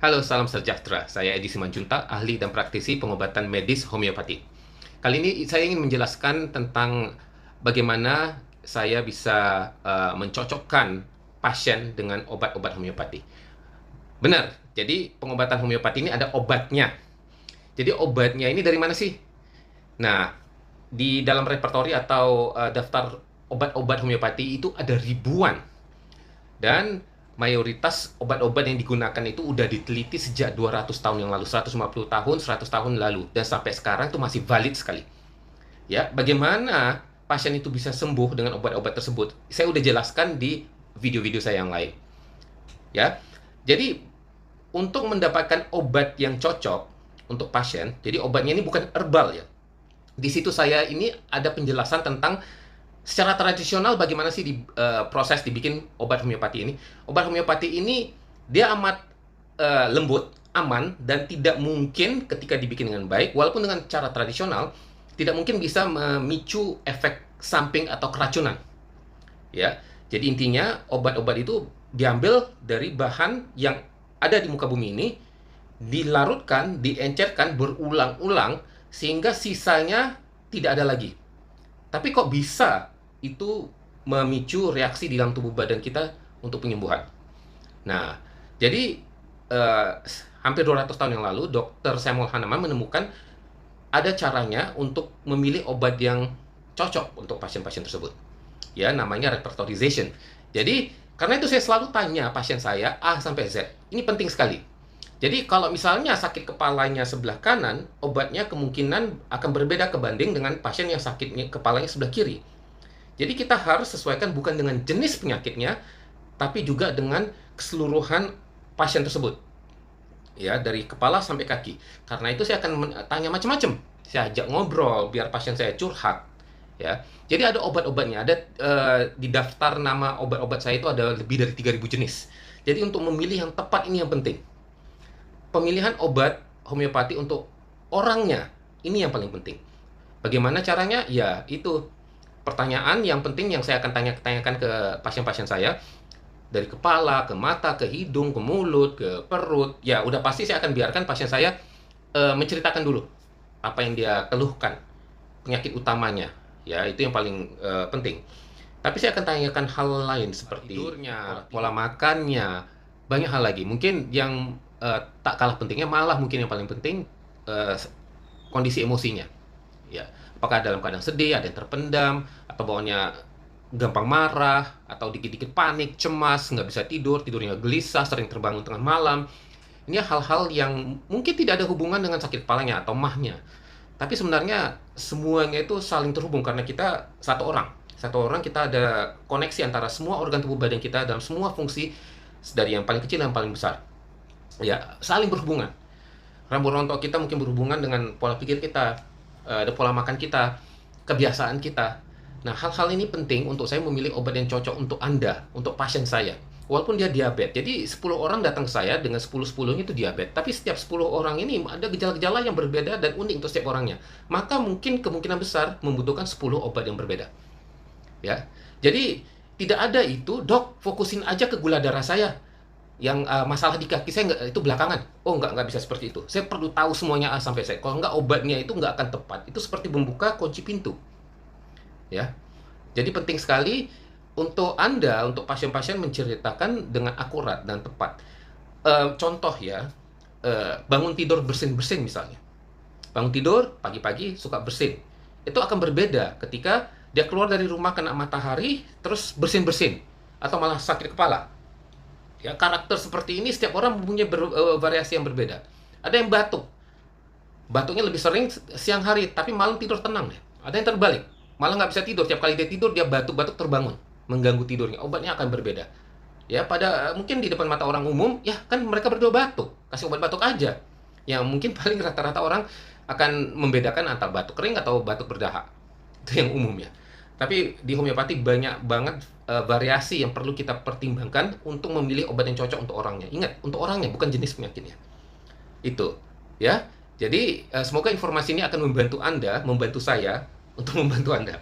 Halo, salam sejahtera. Saya Edi Simanjuntak, ahli dan praktisi pengobatan medis homeopati. Kali ini saya ingin menjelaskan tentang bagaimana saya bisa mencocokkan pasien dengan obat-obat homeopati. Benar, jadi pengobatan homeopati ini ada obatnya. Jadi obatnya ini dari mana sih? Nah, di dalam repertori atau daftar obat-obat homeopati itu ada ribuan. Dan mayoritas obat-obat yang digunakan itu udah diteliti sejak 200 tahun yang lalu, 150 tahun, 100 tahun lalu. Dan sampai sekarang itu masih valid sekali. Ya, bagaimana pasien itu bisa sembuh dengan obat-obat tersebut? Saya udah jelaskan di video-video saya yang lain. Ya. Jadi untuk mendapatkan obat yang cocok untuk pasien, jadi obatnya ini bukan herbal ya. Di situ saya ini ada penjelasan tentang secara tradisional bagaimana sih proses dibikin obat homeopati ini. Obat homeopati ini dia amat lembut, aman, dan tidak mungkin ketika dibikin dengan baik, walaupun dengan cara tradisional, tidak mungkin bisa memicu efek samping atau keracunan. Ya, jadi intinya obat-obat itu diambil dari bahan yang ada di muka bumi ini, dilarutkan, diencerkan berulang-ulang, sehingga sisanya tidak ada lagi. Tapi kok bisa itu memicu reaksi di dalam tubuh badan kita untuk penyembuhan? Nah, jadi hampir 200 tahun yang lalu, Dr. Samuel Hahnemann menemukan ada caranya untuk memilih obat yang cocok untuk pasien-pasien tersebut. Ya, namanya repertorization. Jadi, karena itu saya selalu tanya pasien saya A sampai Z. Ini penting sekali. Jadi kalau misalnya sakit kepalanya sebelah kanan, obatnya kemungkinan akan berbeda kebanding dengan pasien yang sakitnya kepalanya sebelah kiri. Jadi kita harus sesuaikan bukan dengan jenis penyakitnya, tapi juga dengan keseluruhan pasien tersebut. Ya, dari kepala sampai kaki. Karena itu saya akan tanya macam-macam. Saya ajak ngobrol biar pasien saya curhat. Ya. Jadi ada obat-obatnya, ada di daftar nama obat-obat saya itu ada lebih dari 3.000 jenis. Jadi untuk memilih yang tepat ini yang penting. Pemilihan obat homeopati untuk orangnya, ini yang paling penting. Bagaimana caranya? Ya, itu pertanyaan yang penting yang saya akan tanyakan ke pasien-pasien saya. Dari kepala, ke mata, ke hidung, ke mulut, ke perut. Ya, udah pasti saya akan biarkan pasien saya menceritakan dulu apa yang dia keluhkan, penyakit utamanya. Ya, itu yang paling penting. Tapi saya akan tanyakan hal lain seperti tidurnya, pola makannya, banyak hal lagi. Mungkin yang tak kalah pentingnya, malah mungkin yang paling penting, kondisi emosinya. Ya, apakah dalam keadaan sedih, ada yang terpendam, atau bawaannya gampang marah, atau dikit-dikit panik, cemas, nggak bisa tidur, tidurnya gelisah, sering terbangun tengah malam. Ini hal-hal yang mungkin tidak ada hubungan dengan sakit kepalanya atau mahnya. Tapi sebenarnya semuanya itu saling terhubung karena kita satu orang. Satu orang kita ada koneksi antara semua organ tubuh badan kita dalam semua fungsi dari yang paling kecil yang paling besar. Ya, saling berhubungan. Rambut rontok kita mungkin berhubungan dengan pola pikir kita, ada pola makan kita, kebiasaan kita. Nah, hal-hal ini penting untuk saya memilih obat yang cocok untuk Anda, untuk pasien saya. Walaupun dia diabetes. Jadi 10 orang datang ke saya dengan 10-10-nya itu diabetes. Tapi setiap 10 orang ini ada gejala-gejala yang berbeda dan unik untuk setiap orangnya. Maka mungkin kemungkinan besar membutuhkan 10 obat yang berbeda. Ya. Jadi tidak ada itu, dok, fokusin aja ke gula darah saya. Yang masalah di kaki saya itu belakangan. Oh, nggak bisa seperti itu. Saya perlu tahu semuanya A sampai Z. Kalau nggak, obatnya itu nggak akan tepat. Itu seperti membuka kunci pintu. Ya. Jadi penting sekali untuk Anda, untuk pasien-pasien menceritakan dengan akurat dan tepat. Contoh ya, bangun tidur bersin-bersin misalnya. Bangun tidur pagi-pagi suka bersin. Itu akan berbeda ketika dia keluar dari rumah kena matahari terus bersin-bersin atau malah sakit kepala. Ya, karakter seperti ini setiap orang mempunyai variasi yang berbeda. Ada yang batuk. Batuknya lebih sering siang hari, tapi malam tidur tenang. Ada yang terbalik. Malah nggak bisa tidur. Tiap kali dia tidur, dia batuk-batuk terbangun. Mengganggu tidurnya. Obatnya akan berbeda. Ya, mungkin di depan mata orang umum, ya kan mereka berdua batuk. Kasih obat batuk aja. Yang mungkin paling rata-rata orang akan membedakan antara batuk kering atau batuk berdahak. Itu yang umum ya. Tapi di homeopati banyak banget variasi yang perlu kita pertimbangkan untuk memilih obat yang cocok untuk orangnya. Ingat, untuk orangnya, bukan jenis penyakitnya. Itu, ya. Jadi, semoga informasi ini akan membantu Anda, membantu saya, untuk membantu Anda.